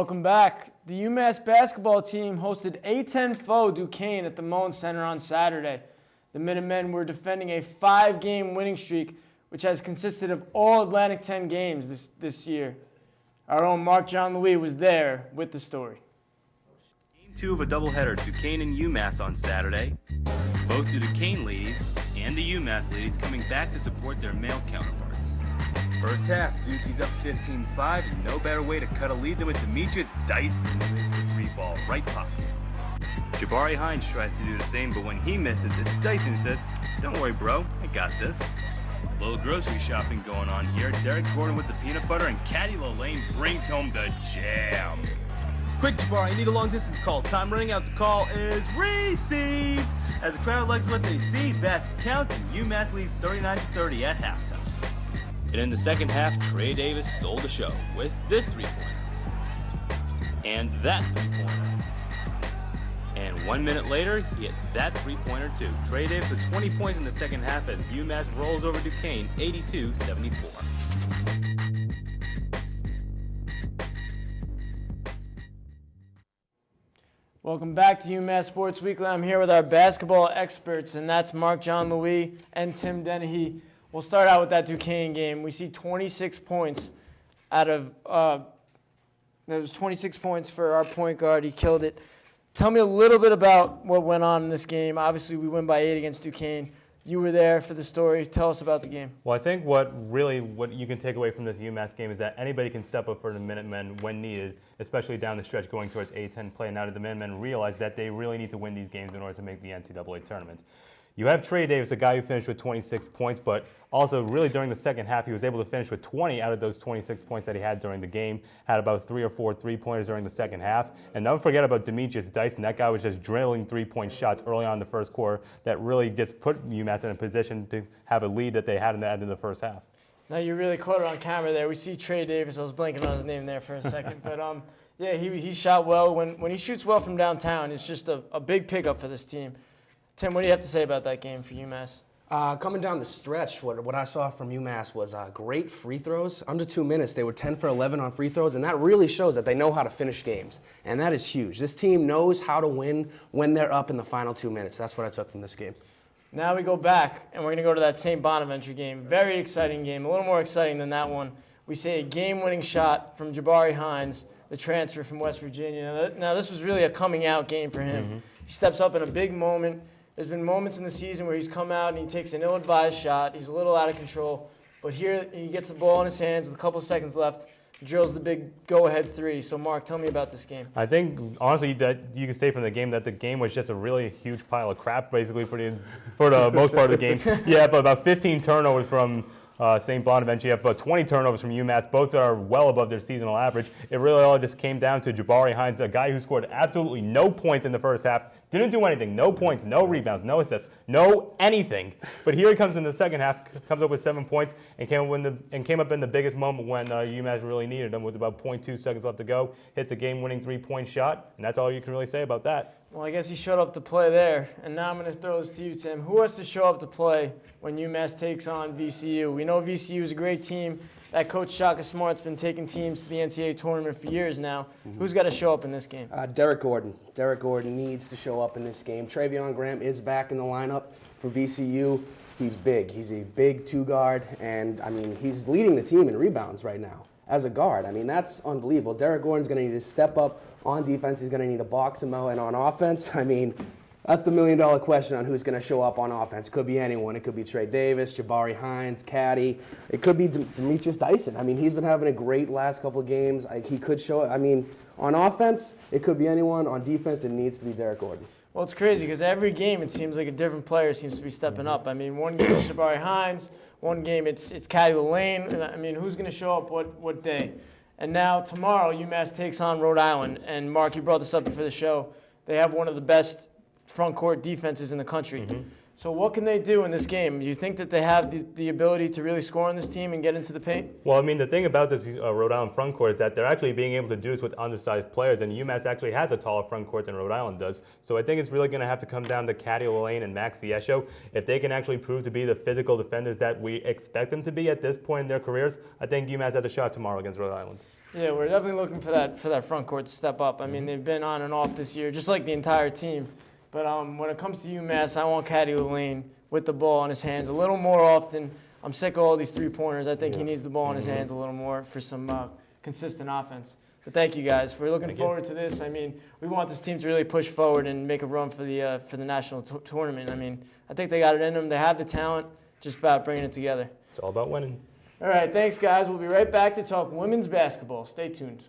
Welcome back. The UMass basketball team hosted A-10 foe Duquesne at the Mullen Center on Saturday. The Minutemen were defending a 5-game winning streak, which has consisted of all Atlantic 10 games this year. Our own Marc Louis was there with the story. Game 2 of a doubleheader, Duquesne and UMass on Saturday. Both the Duquesne ladies and the UMass ladies coming back to support their male counterparts. First half, Dukey's up 15-5, and no better way to cut a lead than with Demetrius Dyson who hits the 3-ball right pocket. Jabari Hines tries to do the same, but when he misses, it's Dyson who says, "Don't worry, bro, I got this." A little grocery shopping going on here. Derek Gordon with the peanut butter, and Caddy Lane brings home the jam. Quick, Jabari, I need a long distance call. Time running out. The call is received. As the crowd likes what they see, best counts, and UMass leads 39-30 at halftime. And in the second half, Trey Davis stole the show with this three-pointer. And that three-pointer. And 1 minute later, he hit that three-pointer too. Trey Davis with 20 points in the second half as UMass rolls over Duquesne 82-74. Welcome back to UMass Sports Weekly. I'm here with our basketball experts, and that's Marc Louis and Tim Dennehey. We'll start out with that Duquesne game. We see 26 points out of there was 26 points for our point guard. He killed it. Tell me a little bit about what went on in this game. Obviously, we win by 8 against Duquesne. You were there for the story. Tell us about the game. Well, I think what you can take away from this UMass game is that anybody can step up for the Minutemen when needed, especially down the stretch going towards A-10 play. Now that the Minutemen realize that they really need to win these games in order to make the NCAA tournament. You have Trey Davis, a guy who finished with 26 points, but also really during the second half, he was able to finish with 20 out of those 26 points that he had during the game. Had about 3 or 4 three-pointers during the second half. And don't forget about Demetrius Dyson. That guy was just drilling three-point shots early on in the first quarter that really just put UMass in a position to have a lead that they had in the end of the first half. Now, you really caught it on camera there. We see Trey Davis. I was blanking on his name there for a second. But, yeah, he shot well. When he shoots well from downtown, it's just a big pickup for this team. Tim, what do you have to say about that game for UMass? Coming down the stretch, what I saw from UMass was great free throws. Under 2 minutes, they were 10 for 11 on free throws, and that really shows that they know how to finish games. And that is huge. This team knows how to win when they're up in the final 2 minutes. That's what I took from this game. Now we go back, and we're going to go to that St. Bonaventure game. Very exciting game, a little more exciting than that one. We see a game-winning shot from Jabari Hines, the transfer from West Virginia. Now this was really a coming-out game for him. Mm-hmm. He steps up in a big moment. There's been moments in the season where he's come out and he takes an ill-advised shot. He's a little out of control. But here he gets the ball in his hands with a couple of seconds left, drills the big go-ahead three. So, Marc, tell me about this game. I think, honestly, that you can say from the game that the game was just a really huge pile of crap, basically, for the most part of the game. You have about 15 turnovers from St. Bonaventure. You have about 20 turnovers from UMass. Both are well above their seasonal average. It really all just came down to Jabari Hines, a guy who scored absolutely no points in the first half. Didn't do anything. No points, no rebounds, no assists, no anything. But here he comes in the second half, comes up with 7 points, and came up in the biggest moment when UMass really needed him with about 0.2 seconds left to go. Hits a game-winning three-point shot, and that's all you can really say about that. Well, I guess he showed up to play there. And now I'm going to throw this to you, Tim. Who has to show up to play when UMass takes on VCU? We know VCU is a great team. That coach Shaka Smart's been taking teams to the NCAA tournament for years now. Mm-hmm. Who's got to show up in this game? Derek Gordon. Derek Gordon needs to show up in this game. Travion Graham is back in the lineup for VCU. He's big. He's a big two-guard, and, I mean, he's leading the team in rebounds right now as a guard. I mean, that's unbelievable. Derek Gordon's going to need to step up on defense. He's going to need to box him out, and on offense, I mean, that's the million-dollar question on who's going to show up on offense. Could be anyone. It could be Trey Davis, Jabari Hines, Caddy. It could be Demetrius Dyson. I mean, he's been having a great last couple of games. He could show it. I mean, on offense, it could be anyone. On defense, it needs to be Derek Gordon. Well, it's crazy because every game it seems like a different player seems to be stepping up. I mean, one game it's Jabari Hines. One game it's Caddy Lane. I mean, who's going to show up what day? And now tomorrow, UMass takes on Rhode Island. And, Marc, you brought this up before the show. They have one of the best front court defenses in the country. Mm-hmm. So what can they do in this game? Do you think that they have the ability to really score on this team and get into the paint? Well, I mean, the thing about this Rhode Island front court is that they're actually being able to do this with undersized players, and UMass actually has a taller front court than Rhode Island does. So I think it's really going to have to come down to Caddy Lane and Max Ciescio. If they can actually prove to be the physical defenders that we expect them to be at this point in their careers, I think UMass has a shot tomorrow against Rhode Island. Yeah, we're definitely looking for that front court to step up. I mean, they've been on and off this year, just like the entire team. But when it comes to UMass, I want Caddy Lane with the ball in his hands a little more often. I'm sick of all these three-pointers. I think he needs the ball in his hands a little more for some consistent offense. But thank you, guys. We're looking forward to this. I mean, we want this team to really push forward and make a run for the national tournament. I mean, I think they got it in them. They have the talent, just about bringing it together. It's all about winning. All right, thanks, guys. We'll be right back to talk women's basketball. Stay tuned.